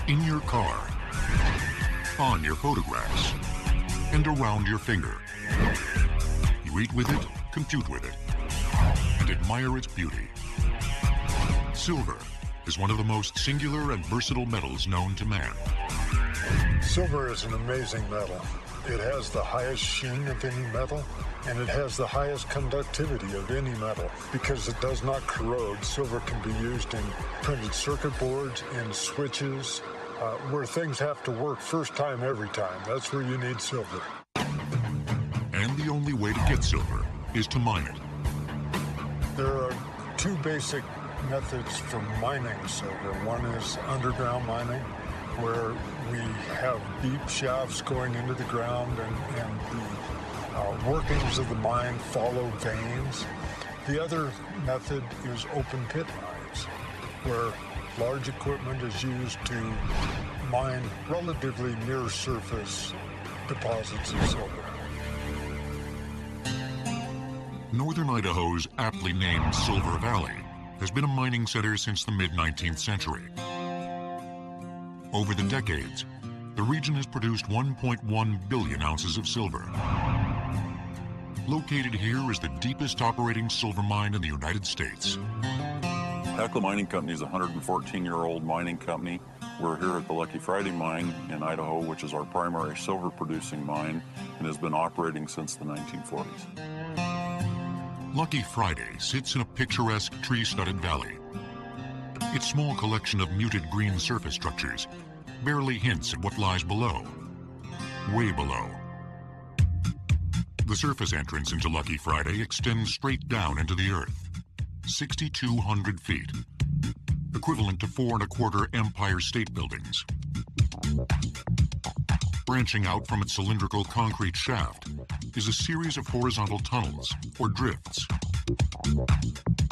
in your car, on your photographs, and around your finger. You eat with it, compute with it, and admire its beauty. Silver is one of the most singular and versatile metals known to man. Silver is an amazing metal. It has the highest sheen of any metal, and it has the highest conductivity of any metal. Because it does not corrode, silver can be used in printed circuit boards, in switches, where things have to work first time, every time. That's where you need silver. And the only way to get silver is to mine it. There are two basic methods for mining silver. One is underground mining, where we have deep shafts going into the ground and the workings of the mine follow veins. The other method is open pit mines, where large equipment is used to mine relatively near surface deposits of silver. Northern Idaho's aptly named Silver Valley has been a mining center since the mid-19th century. Over the decades, the region has produced 1.1 billion ounces of silver. Located here is the deepest operating silver mine in the United States. AgCl Mining Company is a 114-year-old mining company. We're here at the Lucky Friday mine in Idaho, which is our primary silver-producing mine, and has been operating since the 1940s. Lucky Friday sits in a picturesque tree-studded valley. Its small collection of muted green surface structures barely hints at what lies below, way below. The surface entrance into Lucky Friday extends straight down into the earth, 6,200 feet, equivalent to 4¼ Empire State Buildings. Branching out from its cylindrical concrete shaft is a series of horizontal tunnels, or drifts.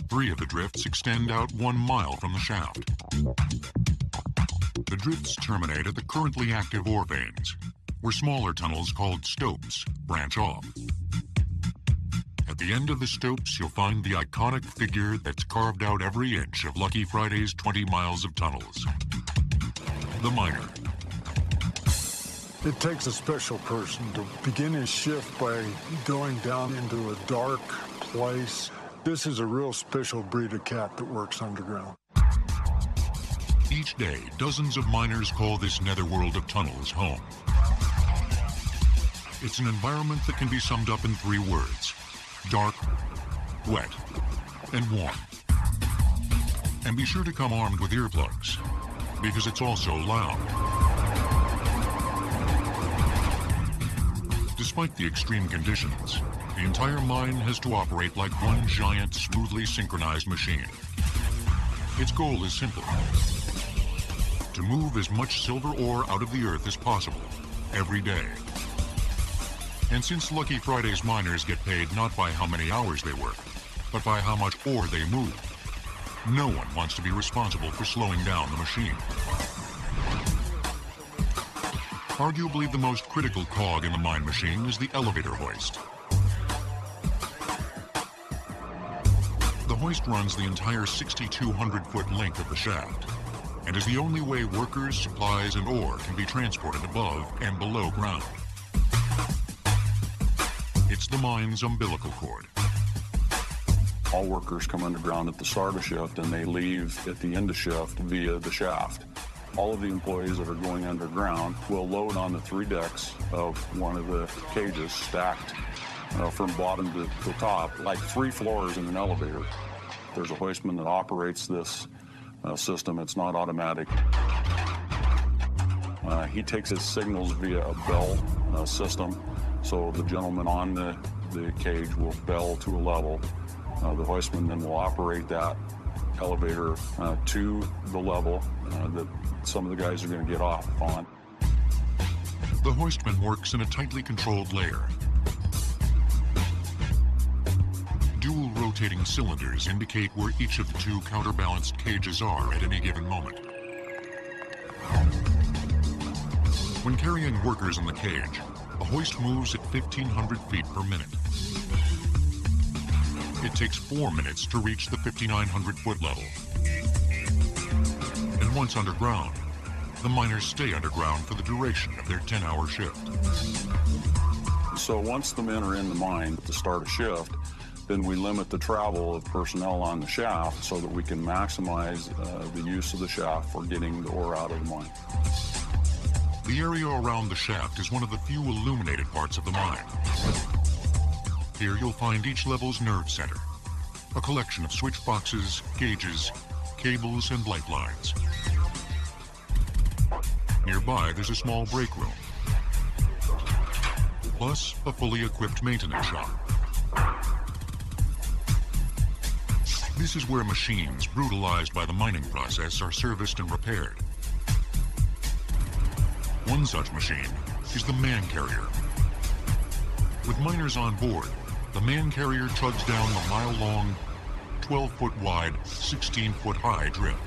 3 of the drifts extend out 1 mile from the shaft. The drifts terminate at the currently active ore veins, where smaller tunnels called stopes branch off. At the end of the stopes, you'll find the iconic figure that's carved out every inch of Lucky Friday's 20 miles of tunnels. The miner. It takes a special person to begin his shift by going down into a dark place. This is a real special breed of cat that works underground. Each day, dozens of miners call this netherworld of tunnels home. It's an environment that can be summed up in 3 words: dark, wet, and warm. And be sure to come armed with earplugs, because it's also loud. Despite the extreme conditions, the entire mine has to operate like one giant, smoothly synchronized machine. Its goal is simple: to move as much silver ore out of the earth as possible, every day. And since Lucky Friday's miners get paid not by how many hours they work, but by how much ore they move, no one wants to be responsible for slowing down the machine. Arguably the most critical cog in the mine machine is the elevator hoist. The hoist runs the entire 6,200-foot length of the shaft, and is the only way workers, supplies, and ore can be transported above and below ground. It's the mine's umbilical cord. All workers come underground at the start of shift, and they leave at the end of shift via the shaft. All of the employees that are going underground will load on the 3 decks of one of the cages, stacked from bottom to top, like 3 floors in an elevator. There's a hoistman that operates this system. It's not automatic. He takes his signals via a bell system, so the gentleman on the cage will bell to a level. The hoistman then will operate that elevator to the level that some of the guys are going to get off on. The hoistman works in a tightly controlled layer. Dual rotating cylinders indicate where each of the 2 counterbalanced cages are at any given moment. When carrying workers in the cage, the hoist moves at 1,500 feet per minute. It takes 4 minutes to reach the 5,900-foot level. And once underground, the miners stay underground for the duration of their 10-hour shift. So once the men are in the mine at the start of shift, then we limit the travel of personnel on the shaft so that we can maximize the use of the shaft for getting the ore out of the mine. The area around the shaft is one of the few illuminated parts of the mine. Here you'll find each level's nerve center, a collection of switch boxes, gauges, cables, and light lines. Nearby, there's a small break room, plus a fully equipped maintenance shop. This is where machines brutalized by the mining process are serviced and repaired. One such machine is the man carrier. With miners on board, the man carrier chugs down the mile-long, 12-foot wide, 16-foot high drift.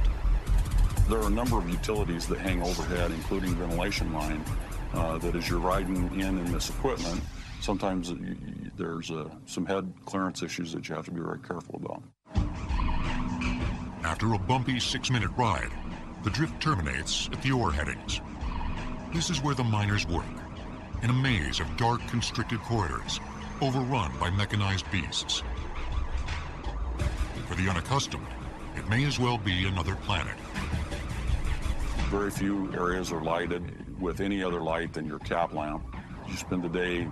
There are a number of utilities that hang overhead, including ventilation line, that as you're riding in this equipment, sometimes there's some head clearance issues that you have to be very careful about. After a bumpy 6-minute ride, the drift terminates at the ore headings. This is where the miners work, in a maze of dark, constricted corridors, overrun by mechanized beasts. For the unaccustomed, it may as well be another planet. Very few areas are lighted with any other light than your cap lamp. You spend the day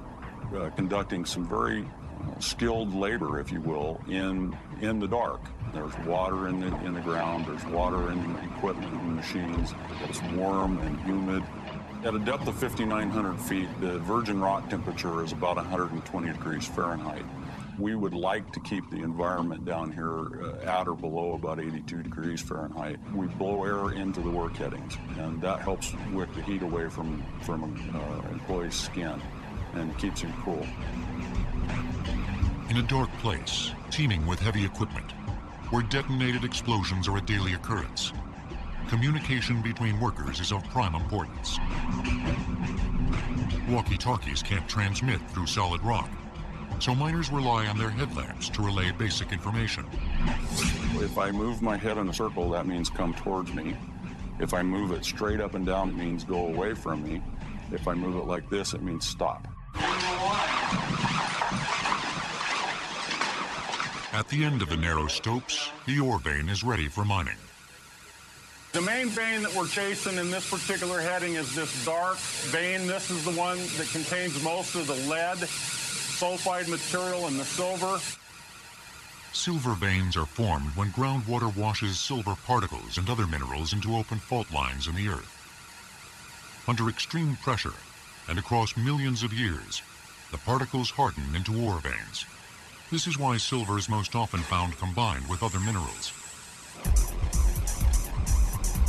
conducting some very skilled labor, if you will, in the dark. There's water in the ground, there's water in the equipment and machines. It's warm and humid. At a depth of 5,900 feet, the virgin rock temperature is about 120 degrees Fahrenheit. We would like to keep the environment down here at or below about 82 degrees Fahrenheit. We blow air into the work headings, and that helps wick the heat away from an employee's skin and keeps him cool. In a dark place, teeming with heavy equipment, where detonated explosions are a daily occurrence, communication between workers is of prime importance. Walkie-talkies can't transmit through solid rock, so miners rely on their headlamps to relay basic information. If I move my head in a circle, that means come towards me. If I move it straight up and down, it means go away from me. If I move it like this, it means stop. At the end of the narrow stopes, the ore vein is ready for mining. The main vein that we're chasing in this particular heading is this dark vein. This is the one that contains most of the lead, sulfide material, and the silver. Silver veins are formed when groundwater washes silver particles and other minerals into open fault lines in the earth. Under extreme pressure and across millions of years, the particles harden into ore veins. This is why silver is most often found combined with other minerals.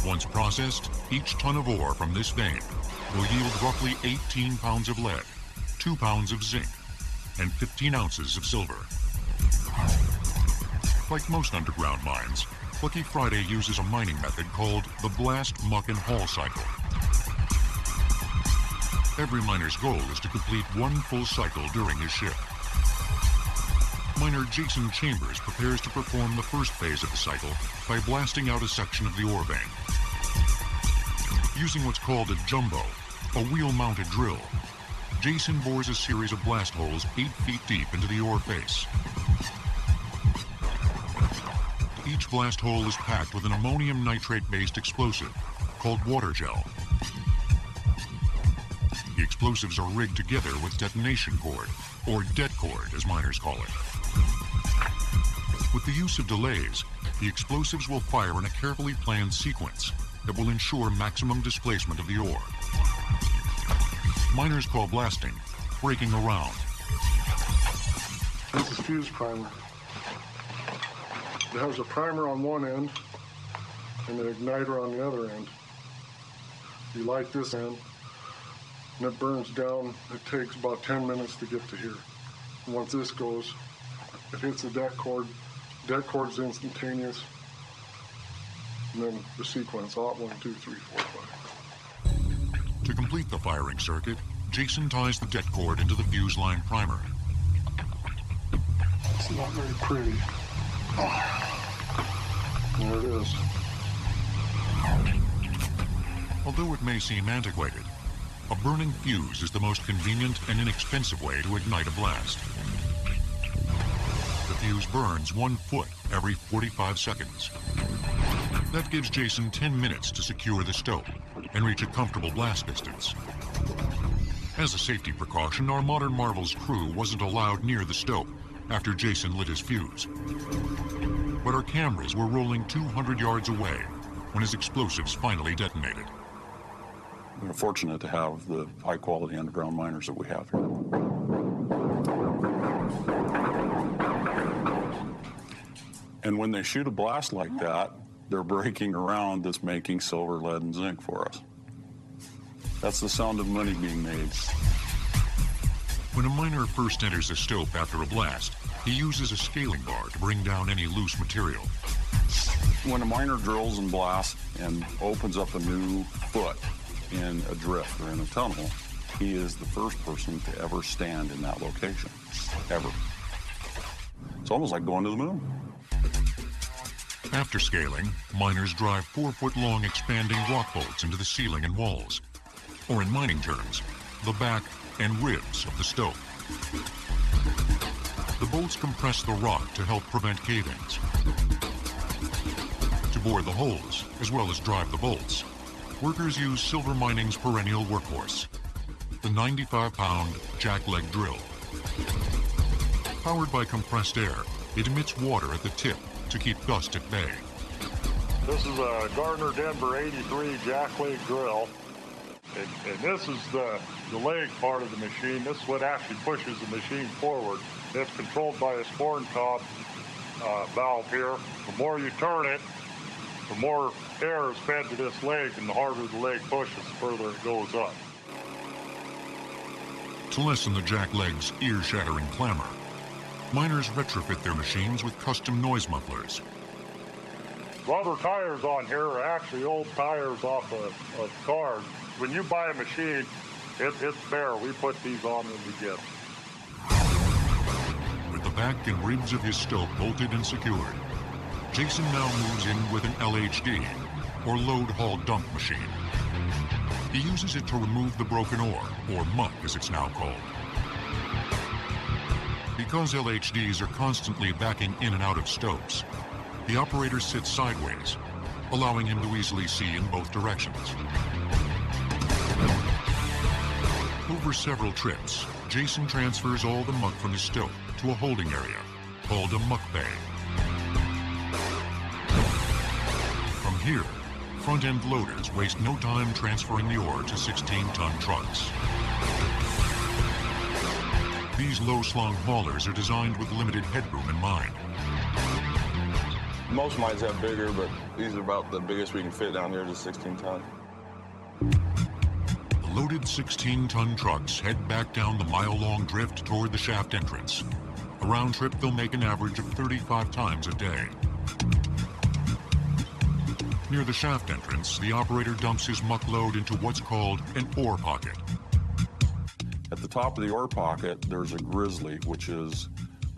Once processed, each ton of ore from this vein will yield roughly 18 pounds of lead, 2 pounds of zinc, and 15 ounces of silver. Like most underground mines, Lucky Friday uses a mining method called the blast, muck, and haul cycle. Every miner's goal is to complete one full cycle during his shift. Miner Jason Chambers prepares to perform the first phase of the cycle by blasting out a section of the ore vein. Using what's called a jumbo, a wheel-mounted drill, Jason bores a series of blast holes 8 feet deep into the ore face. Each blast hole is packed with an ammonium nitrate-based explosive called water gel. The explosives are rigged together with detonation cord, or det cord as miners call it. With the use of delays, the explosives will fire in a carefully planned sequence that will ensure maximum displacement of the ore. Miners call blasting breaking around. This is fuse primer. It has a primer on one end and an igniter on the other end. You light this end and it burns down. It takes about 10 minutes to get to here. And once this goes, it hits the det cord. Det cord's instantaneous. And then the sequence, 1, 2, 3, 4, 5. To complete the firing circuit, Jason ties the det cord into the fuse line primer. It's not very pretty. There it is. Although it may seem antiquated, a burning fuse is the most convenient and inexpensive way to ignite a blast. The fuse burns 1 foot every 45 seconds. That gives Jason 10 minutes to secure the stope and reach a comfortable blast distance. As a safety precaution, our Modern Marvel's crew wasn't allowed near the stope after Jason lit his fuse. But our cameras were rolling 200 yards away when his explosives finally detonated. We're fortunate to have the high-quality underground miners that we have here. And when they shoot a blast like that, they're breaking around that's making silver, lead, and zinc for us. That's the sound of money being made. When a miner first enters a stope after a blast, he uses a scaling bar to bring down any loose material. When a miner drills and blasts and opens up a new foot in a drift or in a tunnel, he is the first person to ever stand in that location, ever. It's almost like going to the moon. After scaling, miners drive 4-foot-long expanding rock bolts into the ceiling and walls, or in mining terms, the back and ribs of the stope. The bolts compress the rock to help prevent cave-ins. To bore the holes, as well as drive the bolts, workers use silver mining's perennial workhorse, the 95-pound jackleg drill. Powered by compressed air, it emits water at the tip to keep dust at bay. This is a Gardner Denver 83 jackleg drill. And this is the leg part of the machine. This is what actually pushes the machine forward. It's controlled by a sporn top valve here. The more you turn it, the more air is fed to this leg, and the harder the leg pushes, the further it goes up. To lessen the jackleg's ear-shattering clamor, miners retrofit their machines with custom noise mufflers. Rubber tires on here are actually old tires off of cars. When you buy a machine, it's bare. We put these on when we get them. With the back and ribs of his stope bolted and secured, Jason now moves in with an LHD, or load haul dump machine. He uses it to remove the broken ore, or muck as it's now called. Because LHDs are constantly backing in and out of stopes, the operator sits sideways, allowing him to easily see in both directions. Over several trips, Jason transfers all the muck from his stope to a holding area called a muck bay. From here, front-end loaders waste no time transferring the ore to 16-ton trucks. These low-slung haulers are designed with limited headroom in mind. Most mines have bigger, but these are about the biggest we can fit down here, just 16-ton. The loaded 16-ton trucks head back down the mile-long drift toward the shaft entrance. A round trip they'll make an average of 35 times a day. Near the shaft entrance, the operator dumps his muck load into what's called an ore pocket. At the top of the ore pocket, there's a grizzly, which is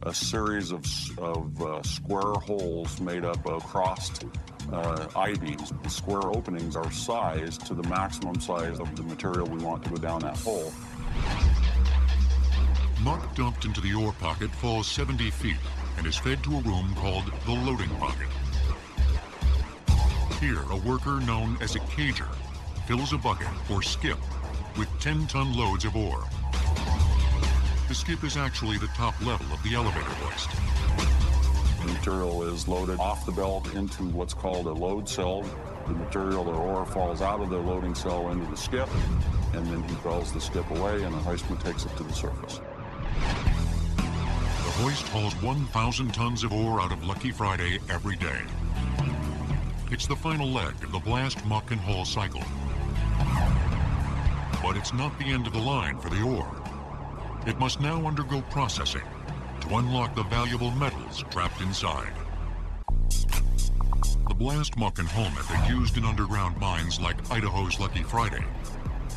a series of square holes made up of crossed I-beams. The square openings are sized to the maximum size of the material we want to go down that hole. Muck dumped into the ore pocket falls 70 feet and is fed to a room called the loading pocket. Here, a worker known as a cager fills a bucket, or skip, with 10-ton loads of ore. The skip is actually the top level of the elevator hoist. The material is loaded off the belt into what's called a load cell. The material or ore falls out of the loading cell into the skip, and then he hauls the skip away, and the hoistman takes it to the surface. The hoist hauls 1,000 tons of ore out of Lucky Friday every day. It's the final leg of the blast, muck, and haul cycle. But it's not the end of the line for the ore. It must now undergo processing to unlock the valuable metals trapped inside. The blast, muck, and haul method used in underground mines like Idaho's Lucky Friday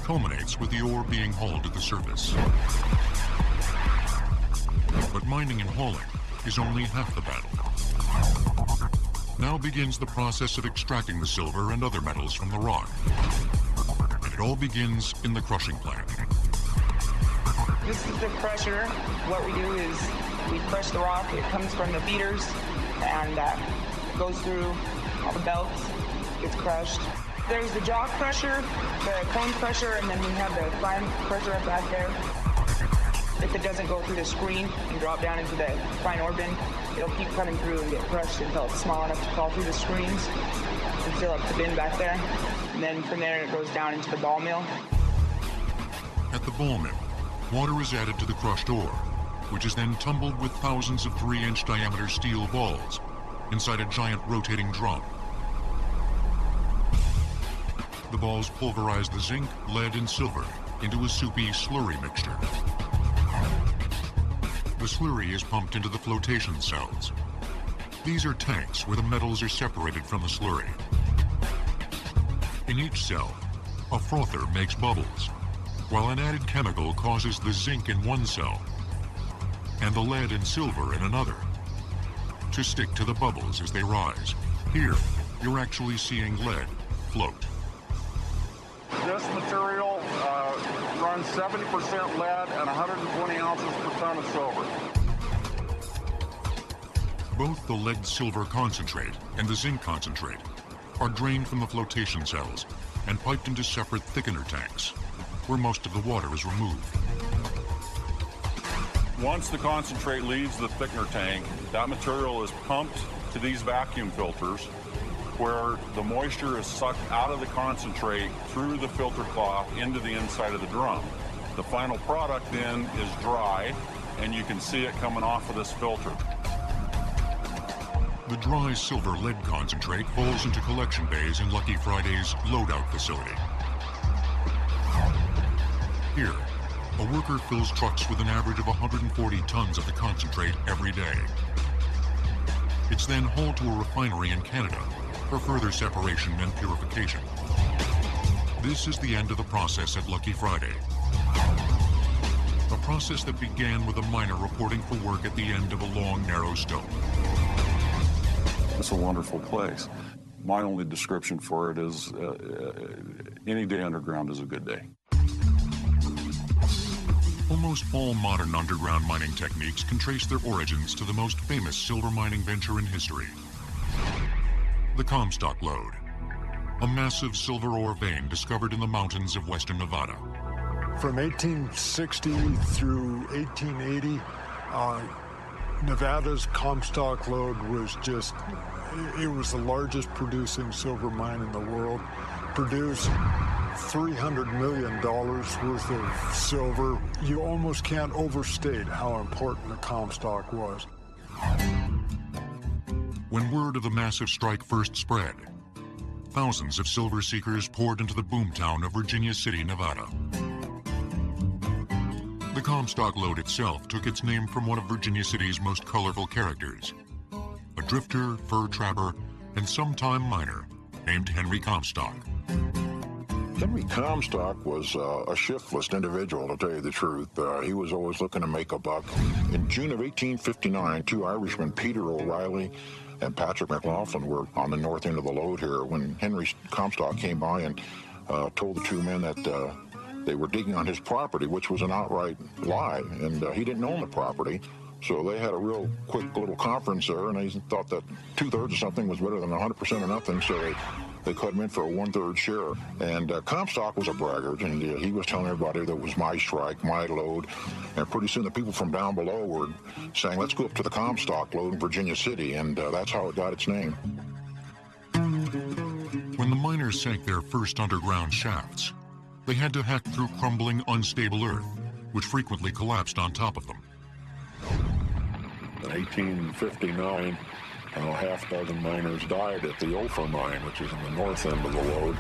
culminates with the ore being hauled to the surface. But mining and hauling is only half the battle. Now begins the process of extracting the silver and other metals from the rock. It all begins in the crushing plant. This is the crusher. What we do is we crush the rock. It comes from the feeders and goes through all the belts, gets crushed. There's the jaw crusher, the cone crusher, and then we have the fine crusher up back there. If it doesn't go through the screen and drop down into the fine ore bin, it'll keep coming through and get crushed until it's small enough to fall through the screens and fill up the bin back there. And then from there it goes down into the ball mill. At the ball mill, water is added to the crushed ore, which is then tumbled with thousands of 3-inch diameter steel balls inside a giant rotating drum. The balls pulverize the zinc, lead, and silver into a soupy slurry mixture. The slurry is pumped into the flotation cells. These are tanks where the metals are separated from the slurry. In each cell, a frother makes bubbles, while an added chemical causes the zinc in one cell and the lead and silver in another to stick to the bubbles as they rise. Here, you're actually seeing lead float. This material runs 70% lead and 120 ounces per ton of silver. Both the lead-silver concentrate and the zinc concentrate are drained from the flotation cells and piped into separate thickener tanks, where most of the water is removed. Once the concentrate leaves the thickener tank, that material is pumped to these vacuum filters where the moisture is sucked out of the concentrate through the filter cloth into the inside of the drum. The final product then is dry, and you can see it coming off of this filter. The dry silver lead concentrate falls into collection bays in Lucky Friday's loadout facility. Here, a worker fills trucks with an average of 140 tons of the concentrate every day. It's then hauled to a refinery in Canada for further separation and purification. This is the end of the process at Lucky Friday. A process that began with a miner reporting for work at the end of a long, narrow stope. It's a wonderful place. My only description for it is any day underground is a good day. Almost all modern underground mining techniques can trace their origins to the most famous silver mining venture in history. The Comstock Lode, a massive silver ore vein discovered in the mountains of western Nevada. From 1860 through 1880, Nevada's Comstock Lode was it was the largest producing silver mine in the world. Produced $300 million worth of silver. You almost can't overstate how important the Comstock was. When word of the massive strike first spread, thousands of silver seekers poured into the boomtown of Virginia City, Nevada. The Comstock Lode itself took its name from one of Virginia City's most colorful characters, a drifter, fur trapper, and sometime miner named Henry Comstock. Henry Comstock was a shiftless individual, to tell you the truth. He was always looking to make a buck. In June of 1859, two Irishmen, Peter O'Reilly and Patrick McLaughlin, were on the north end of the lode here when Henry Comstock came by and told the two men that they were digging on his property, which was an outright lie, and he didn't own the property. So they had a real quick little conference there, and they thought that 2/3 of something was better than 100% of nothing, so they cut him in for a 1/3 share. And Comstock was a braggart, and he was telling everybody that it was my strike, my lode. And pretty soon the people from down below were saying, let's go up to the Comstock Lode in Virginia City, and that's how it got its name. When the miners sank their first underground shafts, they had to hack through crumbling, unstable earth, which frequently collapsed on top of them. In 1859, half dozen miners died at the Ophir mine, which is in the north end of the lode.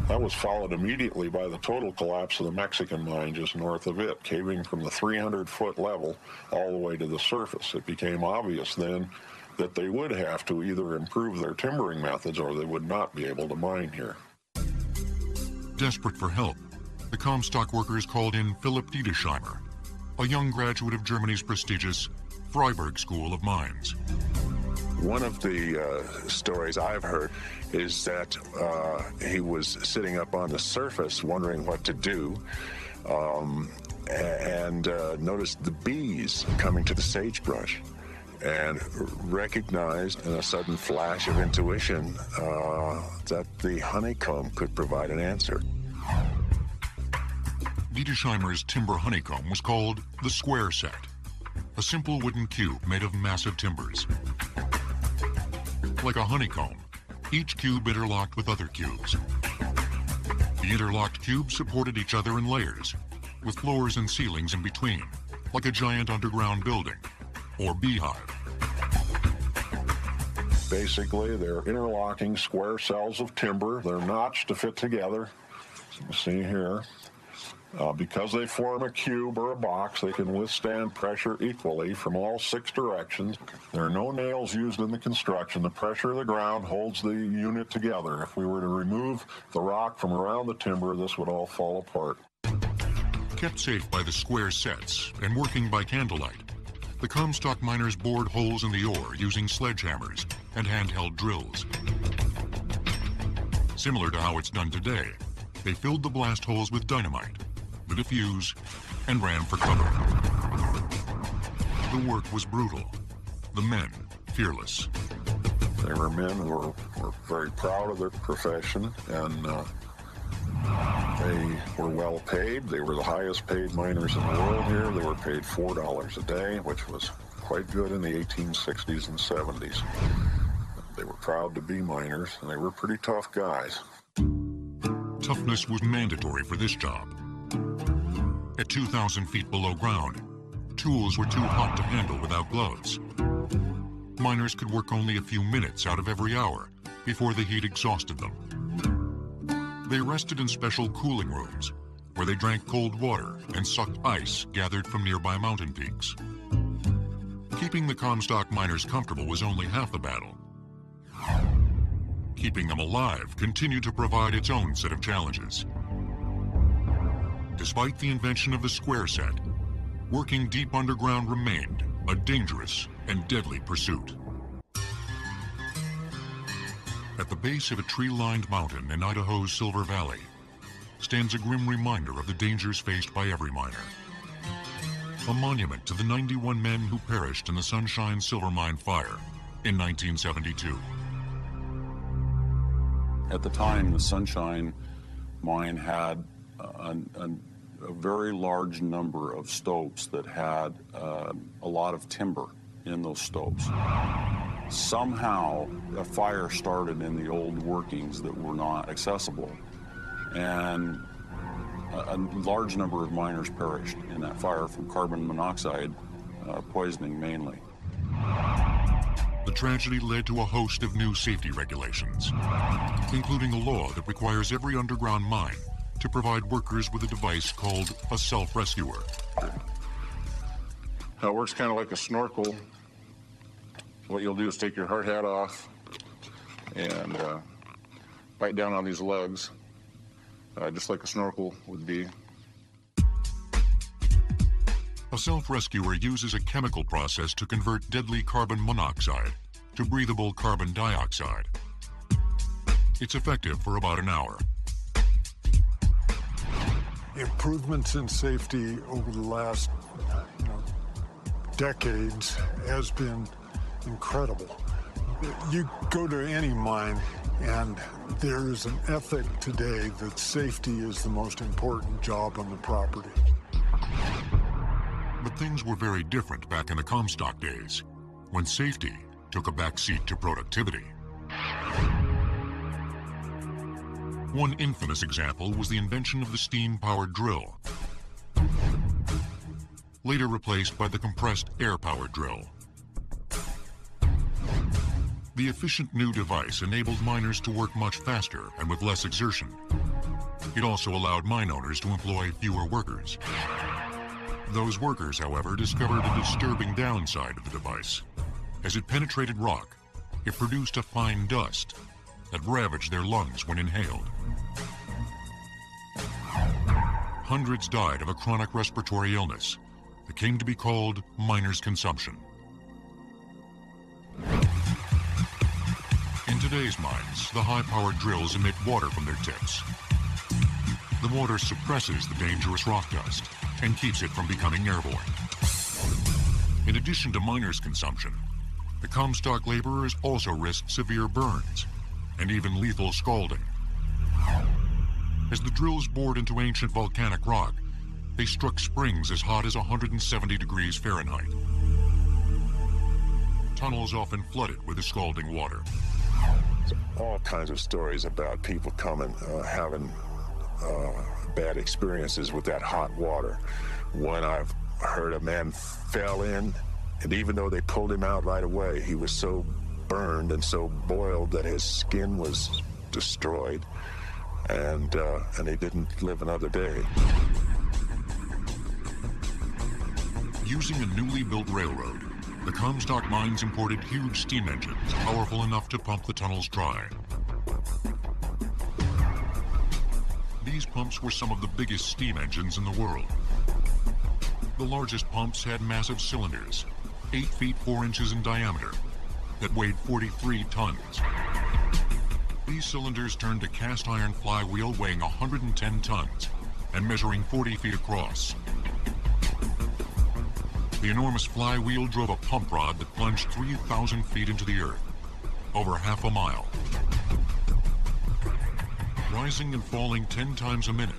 That was followed immediately by the total collapse of the Mexican mine just north of it, caving from the 300-foot level all the way to the surface. It became obvious then that they would have to either improve their timbering methods or they would not be able to mine here. Desperate for help, the Comstock workers called in Philip Diedesheimer, a young graduate of Germany's prestigious Freiburg School of Mines. One of the stories I've heard is that he was sitting up on the surface wondering what to do, and noticed the bees coming to the sagebrush, and recognized in a sudden flash of intuition that the honeycomb could provide an answer. Dietesheimer's timber honeycomb was called the square set, a simple wooden cube made of massive timbers. Like a honeycomb, each cube interlocked with other cubes. The interlocked cubes supported each other in layers, with floors and ceilings in between, like a giant underground building, or beehive. Basically, they're interlocking square cells of timber. They're notched to fit together. As you can see here. Because they form a cube or a box, they can withstand pressure equally from all 6 directions. There are no nails used in the construction. The pressure of the ground holds the unit together. If we were to remove the rock from around the timber, this would all fall apart. Kept safe by the square sets and working by candlelight, the Comstock miners bored holes in the ore using sledgehammers and handheld drills. Similar to how it's done today, they filled the blast holes with dynamite, lit a fuse, and ran for cover. The work was brutal, the men fearless. They were men who were very proud of their profession, and they were well paid. They were the highest paid miners in the world here. They were paid $4 a day, which was quite good in the 1860s and 70s. They were proud to be miners, and they were pretty tough guys. Toughness was mandatory for this job. At 2,000 feet below ground, tools were too hot to handle without gloves. Miners could work only a few minutes out of every hour before the heat exhausted them. They rested in special cooling rooms, where they drank cold water and sucked ice gathered from nearby mountain peaks. Keeping the Comstock miners comfortable was only half the battle. Keeping them alive continued to provide its own set of challenges. Despite the invention of the square set, working deep underground remained a dangerous and deadly pursuit. At the base of a tree-lined mountain in Idaho's Silver Valley stands a grim reminder of the dangers faced by every miner. A monument to the 91 men who perished in the Sunshine Silver Mine fire in 1972. At the time, the Sunshine Mine had a very large number of stopes that had a lot of timber in those stopes. Somehow, a fire started in the old workings that were not accessible, and a large number of miners perished in that fire from carbon monoxide poisoning mainly. The tragedy led to a host of new safety regulations, including a law that requires every underground mine to provide workers with a device called a self-rescuer. It works kind of like a snorkel. What you'll do is take your hard hat off and bite down on these lugs, just like a snorkel would be. A self-rescuer uses a chemical process to convert deadly carbon monoxide to breathable carbon dioxide. It's effective for about an hour. Improvements in safety over the last decades has been incredible. You go to any mine and there is an ethic today that safety is the most important job on the property. But things were very different back in the Comstock days, when safety took a backseat to productivity. One infamous example was the invention of the steam-powered drill, later replaced by the compressed air-powered drill. The efficient new device enabled miners to work much faster and with less exertion. It also allowed mine owners to employ fewer workers. Those workers, however, discovered a disturbing downside of the device. As it penetrated rock, it produced a fine dust that ravaged their lungs when inhaled. Hundreds died of a chronic respiratory illness that came to be called miner's consumption. today's mines, the high-powered drills emit water from their tips. The water suppresses the dangerous rock dust and keeps it from becoming airborne. In addition to miners' consumption, the Comstock laborers also risked severe burns and even lethal scalding. As the drills bored into ancient volcanic rock, they struck springs as hot as 170 degrees Fahrenheit. Tunnels often flooded with the scalding water. All kinds of stories about people coming, having bad experiences with that hot water. One I've heard a man fell in, and even though they pulled him out right away, he was so burned and so boiled that his skin was destroyed, and he didn't live another day. Using a newly built railroad, the Comstock mines imported huge steam engines, powerful enough to pump the tunnels dry. These pumps were some of the biggest steam engines in the world. The largest pumps had massive cylinders, 8 feet 4 inches in diameter, that weighed 43 tons. These cylinders turned a cast iron flywheel weighing 110 tons and measuring 40 feet across. The enormous flywheel drove a pump rod that plunged 3,000 feet into the earth, over half a mile. Rising and falling 10 times a minute,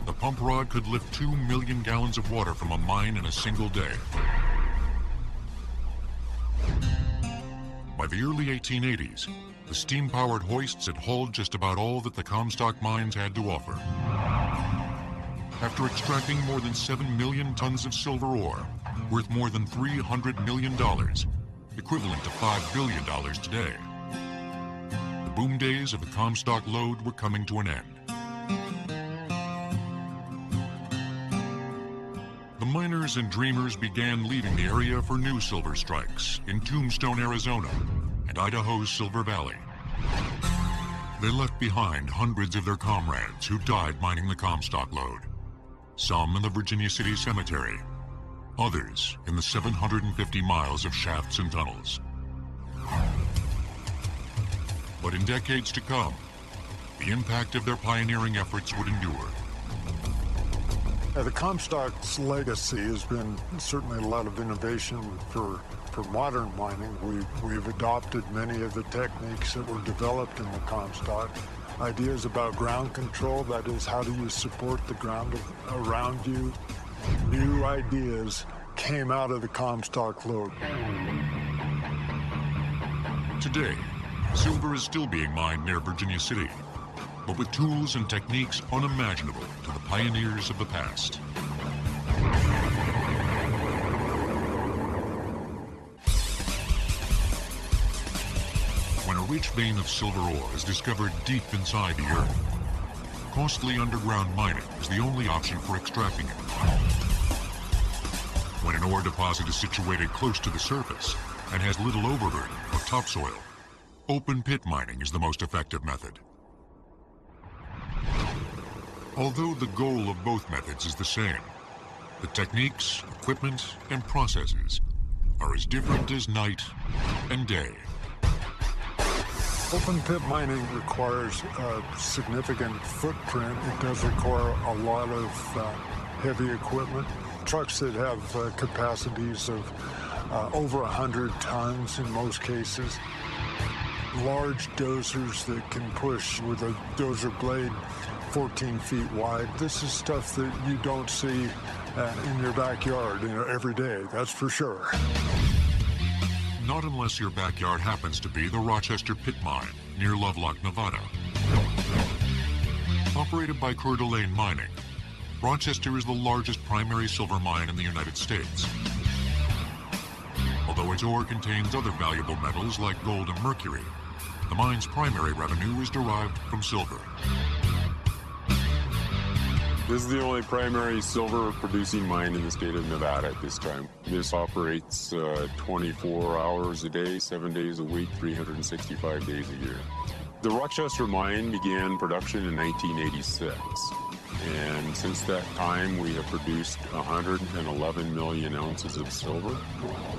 the pump rod could lift 2 million gallons of water from a mine in a single day. By the early 1880s, the steam-powered hoists had hauled just about all that the Comstock mines had to offer. After extracting more than 7 million tons of silver ore, worth more than $300 million, equivalent to $5 billion today, the boom days of the Comstock lode were coming to an end. The miners and dreamers began leaving the area for new silver strikes in Tombstone, Arizona, and Idaho's Silver Valley. They left behind hundreds of their comrades who died mining the Comstock lode, some in the Virginia City Cemetery, others in the 750 miles of shafts and tunnels. But in decades to come, the impact of their pioneering efforts would endure. The Comstock's legacy has been certainly a lot of innovation for modern mining. We've adopted many of the techniques that were developed in the Comstock. Ideas about ground control, that is, how do you support the ground around you? New ideas came out of the Comstock lode. Today, silver is still being mined near Virginia City, but with tools and techniques unimaginable to the pioneers of the past. When a rich vein of silver ore is discovered deep inside the earth, costly underground mining is the only option for extracting it. When an ore deposit is situated close to the surface and has little overburden or topsoil, open pit mining is the most effective method. Although the goal of both methods is the same, the techniques, equipment, and processes are as different as night and day. Open pit mining requires a significant footprint. It does require a lot of heavy equipment. Trucks that have capacities of over 100 tons in most cases. Large dozers that can push with a dozer blade 14 feet wide. This is stuff that you don't see in your backyard, every day, that's for sure. Not unless your backyard happens to be the Rochester Pit Mine near Lovelock, Nevada. Operated by Coeur d'Alene Mining, Rochester is the largest primary silver mine in the United States. Although its ore contains other valuable metals like gold and mercury, the mine's primary revenue is derived from silver. This is the only primary silver producing mine in the state of Nevada at this time. This operates 24 hours a day, 7 days a week, 365 days a year. The Rochester mine began production in 1986. And since that time, we have produced 111 million ounces of silver.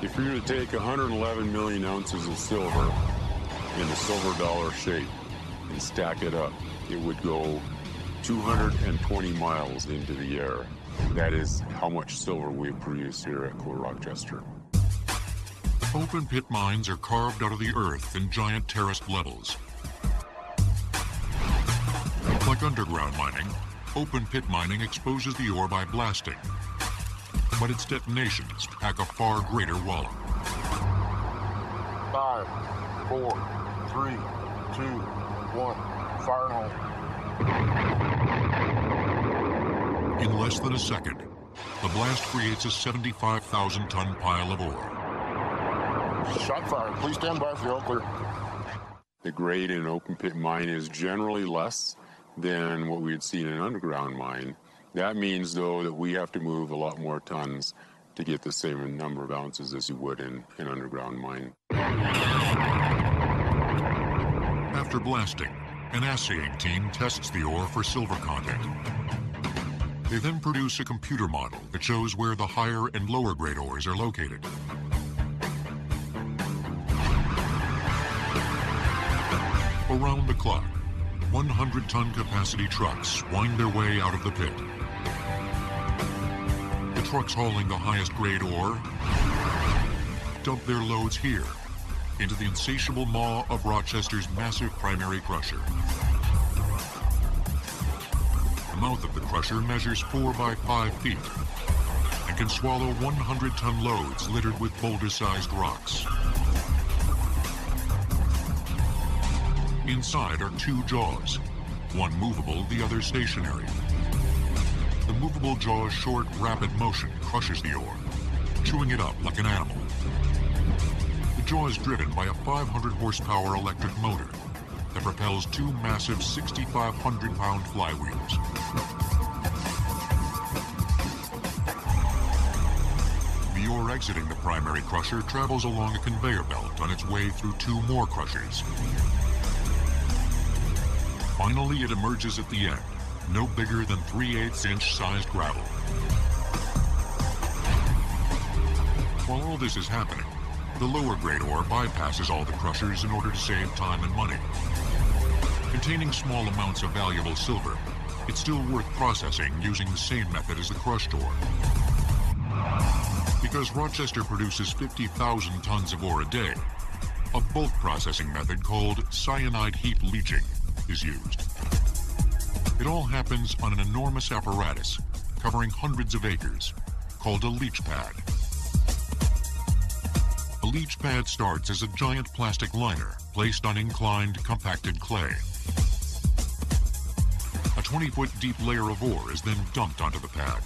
If you were to take 111 million ounces of silver in a silver dollar shape and stack it up, it would go 220 miles into the air. That is how much silver we produce here at Chlorargyrite. Open pit mines are carved out of the earth in giant terraced levels. Like underground mining, open pit mining exposes the ore by blasting, but its detonations pack a far greater wallop. 5, 4, 3, 2, 1, fire and hold. In less than a second, the blast creates a 75,000-ton pile of ore. Shot fired. Please stand by for the all clear. The grade in an open pit mine is generally less than what we would see in an underground mine. That means, though, that we have to move a lot more tons to get the same number of ounces as you would in an underground mine. After blasting, an assaying team tests the ore for silver content. They then produce a computer model that shows where the higher and lower grade ores are located. Around the clock, 100-ton capacity trucks wind their way out of the pit. The trucks hauling the highest grade ore dump their loads here into the insatiable maw of Rochester's massive primary crusher. The mouth of the crusher measures 4 by 5 feet and can swallow 100-ton loads littered with boulder-sized rocks. Inside are 2 jaws, one movable, the other stationary. The movable jaw's short, rapid motion crushes the ore, chewing it up like an animal. The jaw is driven by a 500-horsepower electric motor that propels 2 massive 6,500-pound flywheels. The ore exiting the primary crusher travels along a conveyor belt on its way through 2 more crushers. Finally, it emerges at the end, no bigger than 3/8-inch sized gravel. While all this is happening, the lower grade ore bypasses all the crushers in order to save time and money. Containing small amounts of valuable silver, it's still worth processing using the same method as the crushed ore. Because Rochester produces 50,000 tons of ore a day, a bulk processing method called cyanide heap leaching is used. It all happens on an enormous apparatus covering hundreds of acres called a leach pad. A leach pad starts as a giant plastic liner placed on inclined, compacted clay. A 20-foot deep layer of ore is then dumped onto the pad.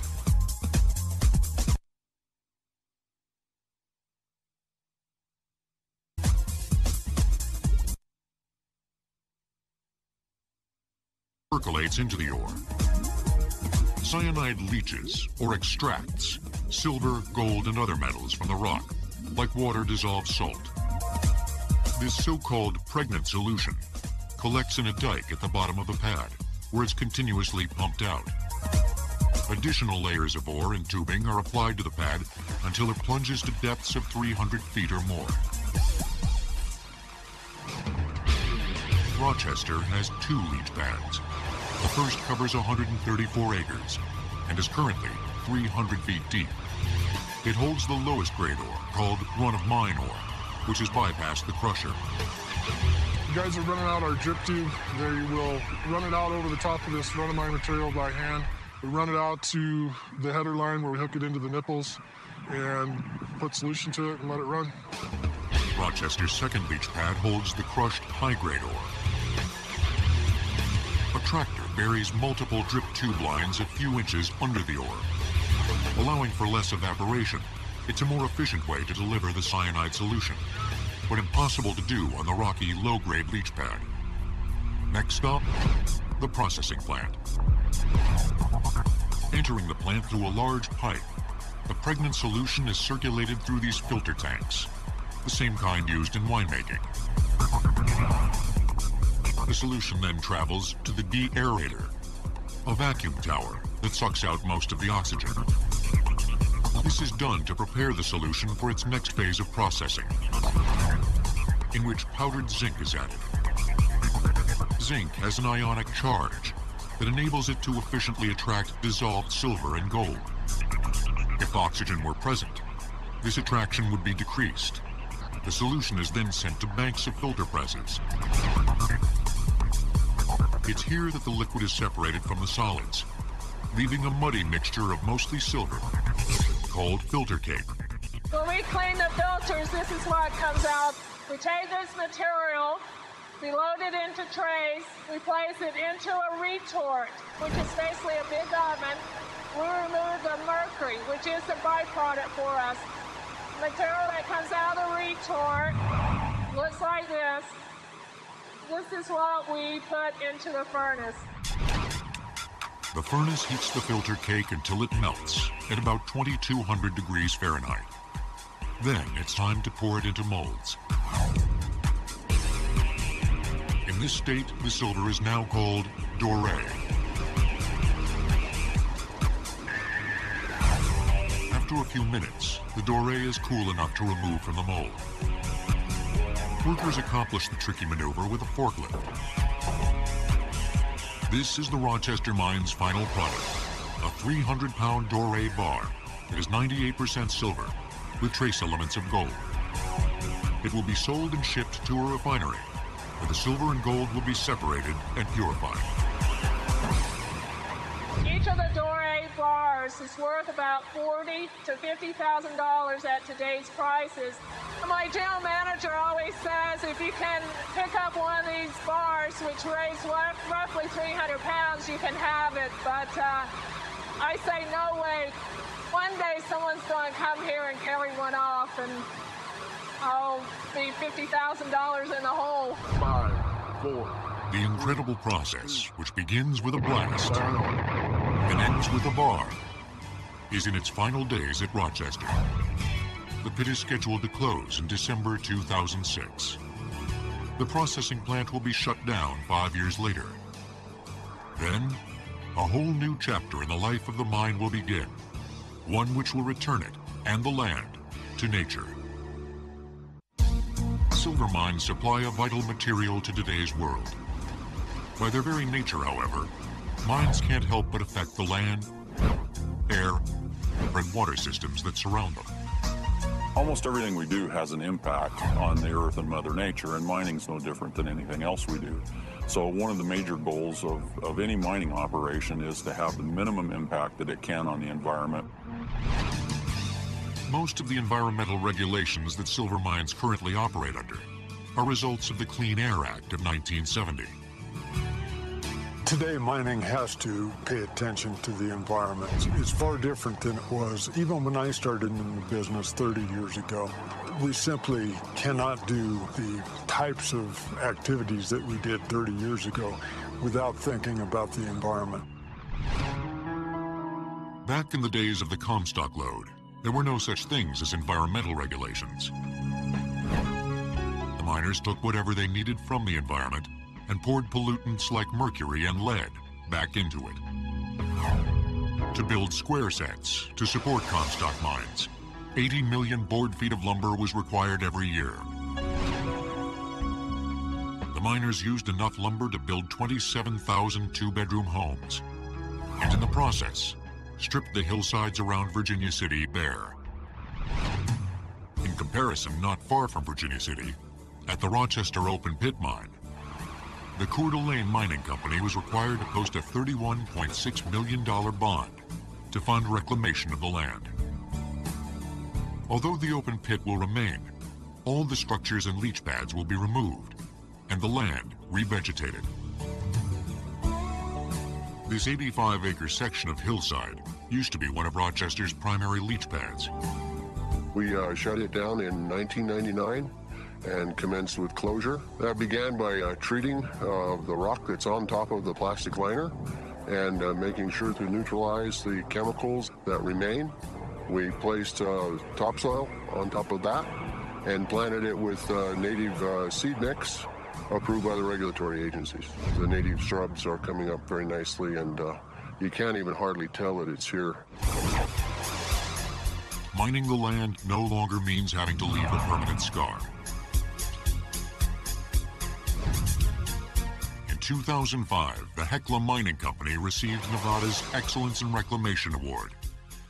Percolates into the ore. Cyanide leaches, or extracts, silver, gold, and other metals from the rock, like water-dissolved salt. This so-called pregnant solution collects in a dike at the bottom of the pad, where it's continuously pumped out. Additional layers of ore and tubing are applied to the pad until it plunges to depths of 300 feet or more. Rochester has 2 leach pads. The first covers 134 acres and is currently 300 feet deep. It holds the lowest grade ore, called run-of-mine ore, which has bypassed the crusher. You guys are running out our drip tube. They will run it out over the top of this run-of-mine material by hand. We run it out to the header line where we hook it into the nipples and put solution to it and let it run. Rochester's second leach pad holds the crushed high-grade ore. A tractor buries multiple drip tube lines a few inches under the ore. Allowing for less evaporation, it's a more efficient way to deliver the cyanide solution, but impossible to do on the rocky, low-grade leach pad. Next stop, the processing plant. Entering the plant through a large pipe, the pregnant solution is circulated through these filter tanks, the same kind used in winemaking. The solution then travels to the de-aerator, a vacuum tower that sucks out most of the oxygen. This is done to prepare the solution for its next phase of processing. in which powdered zinc is added. Zinc has an ionic charge that enables it to efficiently attract dissolved silver and gold. If oxygen were present, this attraction would be decreased. The solution is then sent to banks of filter presses. It's here that the liquid is separated from the solids, leaving a muddy mixture of mostly silver, called filter cake. When we clean the filters, this is what comes out. We take this material, we load it into trays, we place it into a retort, which is basically a big oven. We remove the mercury, which is the byproduct for us. The material that comes out of the retort looks like this. This is what we put into the furnace. The furnace heats the filter cake until it melts at about 2200 degrees Fahrenheit. Then it's time to pour it into molds. In this state, the silver is now called doré. After a few minutes, the doré is cool enough to remove from the mold. Workers accomplish the tricky maneuver with a forklift. This is the Rochester Mine's final product, a 300-pound doré bar that is 98% silver with trace elements of gold. It will be sold and shipped to a refinery, where the silver and gold will be separated and purified. Each of the doré bars is worth about $40,000 to $50,000 at today's prices. My general manager always says if you can pick up one of these bars, which weighs roughly 300 pounds, you can have it. But I say no way. One day someone's going to come here and carry one off, and I'll be $50,000 in the hole. 5, 4. The incredible process, which begins with a blast and ends with a bar, is in its final days at Rochester. The pit is scheduled to close in December 2006. The processing plant will be shut down 5 years later. Then, a whole new chapter in the life of the mine will begin, one which will return it and the land to nature. Silver mines supply a vital material to today's world. By their very nature, however, mines can't help but affect the land, air, and water systems that surround them. Almost everything we do has an impact on the earth and Mother Nature, and mining's no different than anything else we do. So one of the major goals of any mining operation is to have the minimum impact that it can on the environment. Most of the environmental regulations that silver mines currently operate under are results of the Clean Air Act of 1970. Today, mining has to pay attention to the environment. It's far different than it was even when I started in the business 30 years ago. We simply cannot do the types of activities that we did 30 years ago without thinking about the environment. Back in the days of the Comstock lode, there were no such things as environmental regulations. The miners took whatever they needed from the environment and poured pollutants like mercury and lead back into it. To build square sets to support Comstock mines, 80 million board feet of lumber was required every year. The miners used enough lumber to build 27,000 two-bedroom homes, and in the process, stripped the hillsides around Virginia City bare. In comparison, not far from Virginia City, at the Rochester open pit mine, the Coeur d'Alene Mining Company was required to post a $31.6 million bond to fund reclamation of the land. Although the open pit will remain, all the structures and leach pads will be removed and the land revegetated. This 85-acre section of hillside used to be one of Rochester's primary leach pads. We shut it down in 1999 and commenced with closure. That began by treating the rock that's on top of the plastic liner and making sure to neutralize the chemicals that remain. We placed topsoil on top of that and planted it with native seed mix approved by the regulatory agencies. The native shrubs are coming up very nicely, and you can't even hardly tell that it's here. Mining the land no longer means having to leave a permanent scar. 2005, the Hecla Mining Company received Nevada's Excellence in Reclamation Award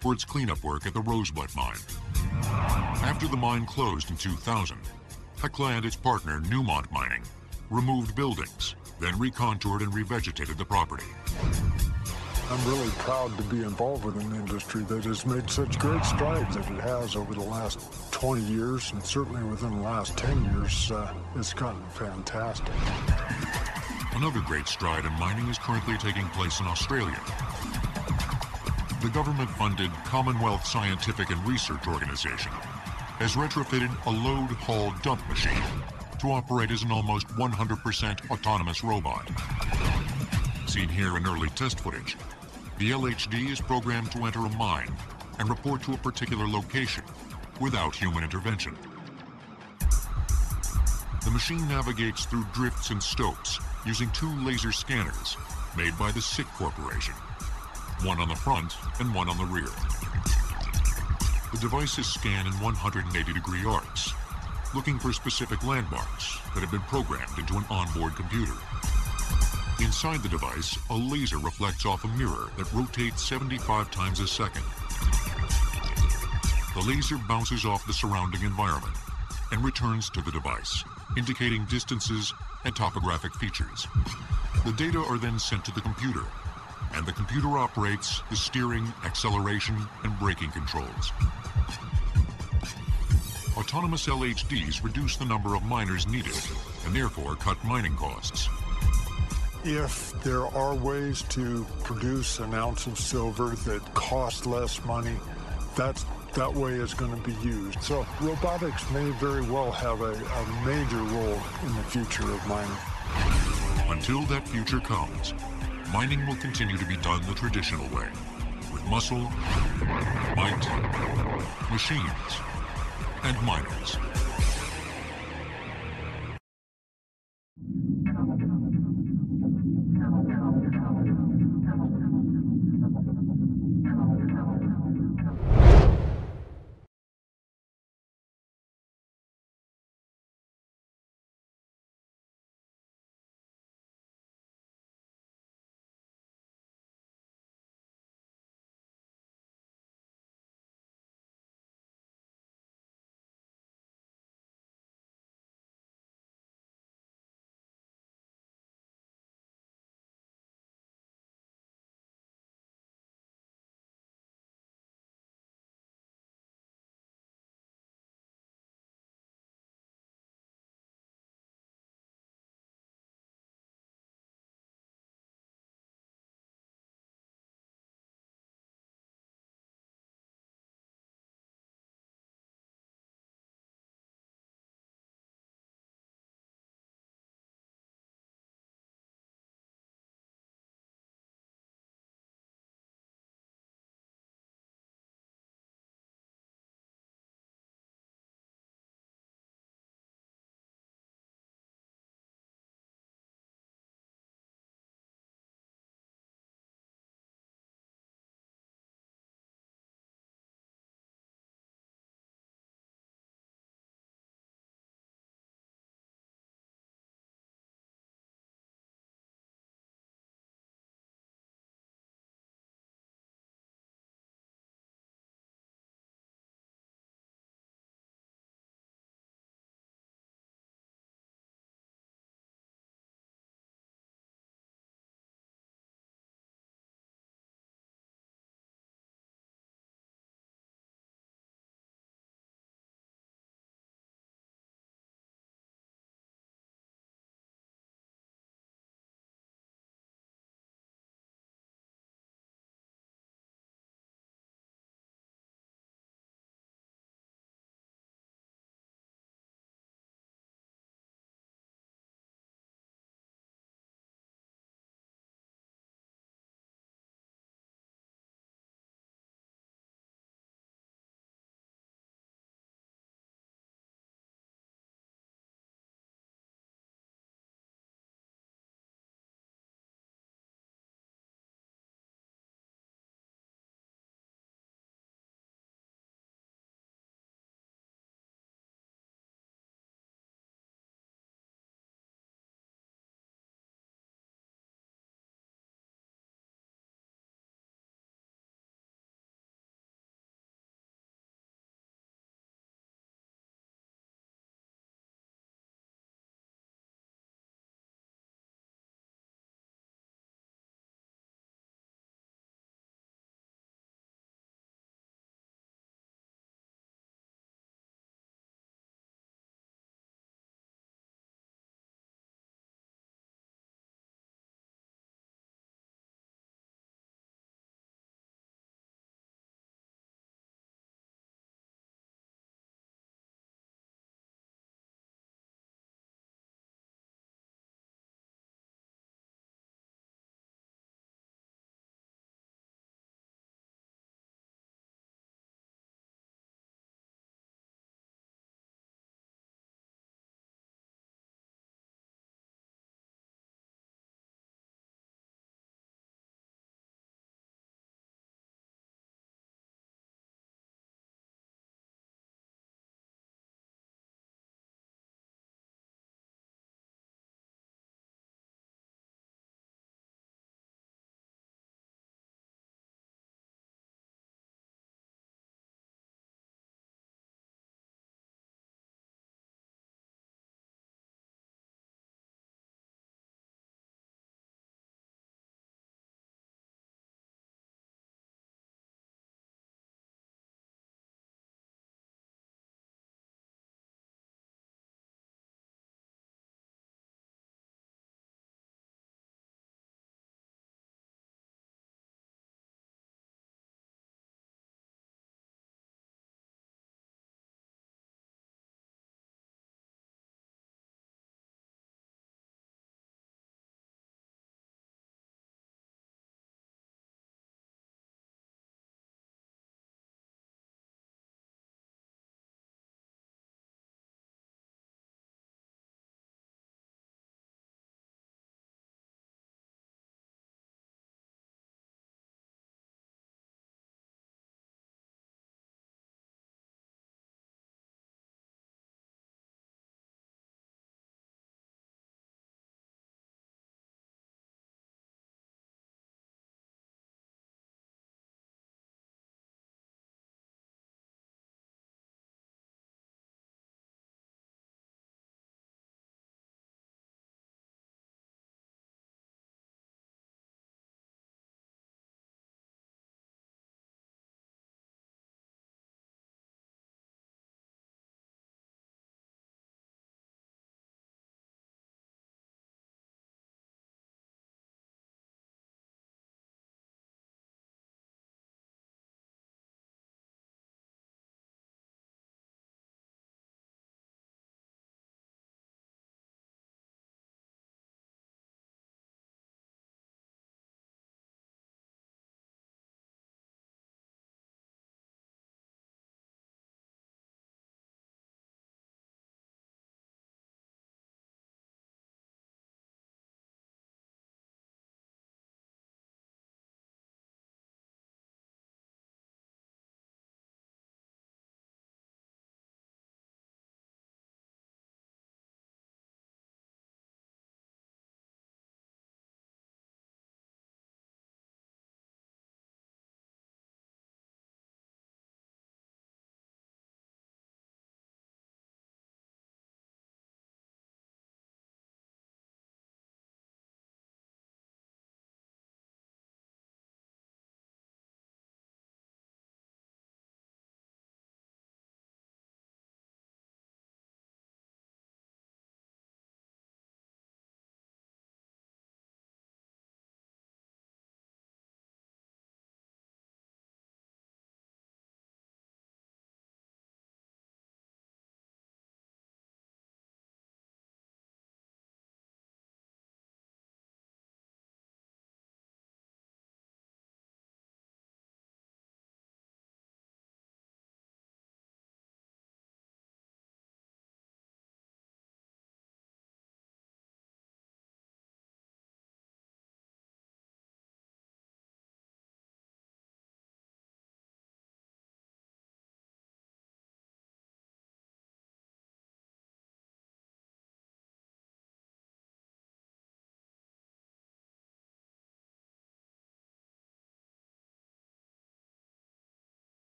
for its cleanup work at the Rosebud Mine. After the mine closed in 2000, Hecla and its partner, Newmont Mining, removed buildings, then recontoured and revegetated the property. I'm really proud to be involved with an industry that has made such great strides as it has over the last 20 years, and certainly within the last 10 years, it's gotten fantastic. Another great stride in mining is currently taking place in Australia. The government-funded Commonwealth Scientific and Research Organization has retrofitted a load-haul dump machine to operate as an almost 100% autonomous robot. Seen here in early test footage, the LHD is programmed to enter a mine and report to a particular location without human intervention. The machine navigates through drifts and stopes using 2 laser scanners made by the SICK Corporation, one on the front and one on the rear. The devices scan in 180-degree arcs, looking for specific landmarks that have been programmed into an onboard computer. Inside the device, a laser reflects off a mirror that rotates 75 times a second. The laser bounces off the surrounding environment and returns to the device, indicating distances and topographic features. The data are then sent to the computer, and the computer operates the steering, acceleration, and braking controls. Autonomous LHDs reduce the number of miners needed and therefore cut mining costs. If there are ways to produce an ounce of silver that costs less money, that way is going to be used. So robotics may very well have a major role in the future of mining. Until that future comes, mining will continue to be done the traditional way, with muscle, might, machines, and miners.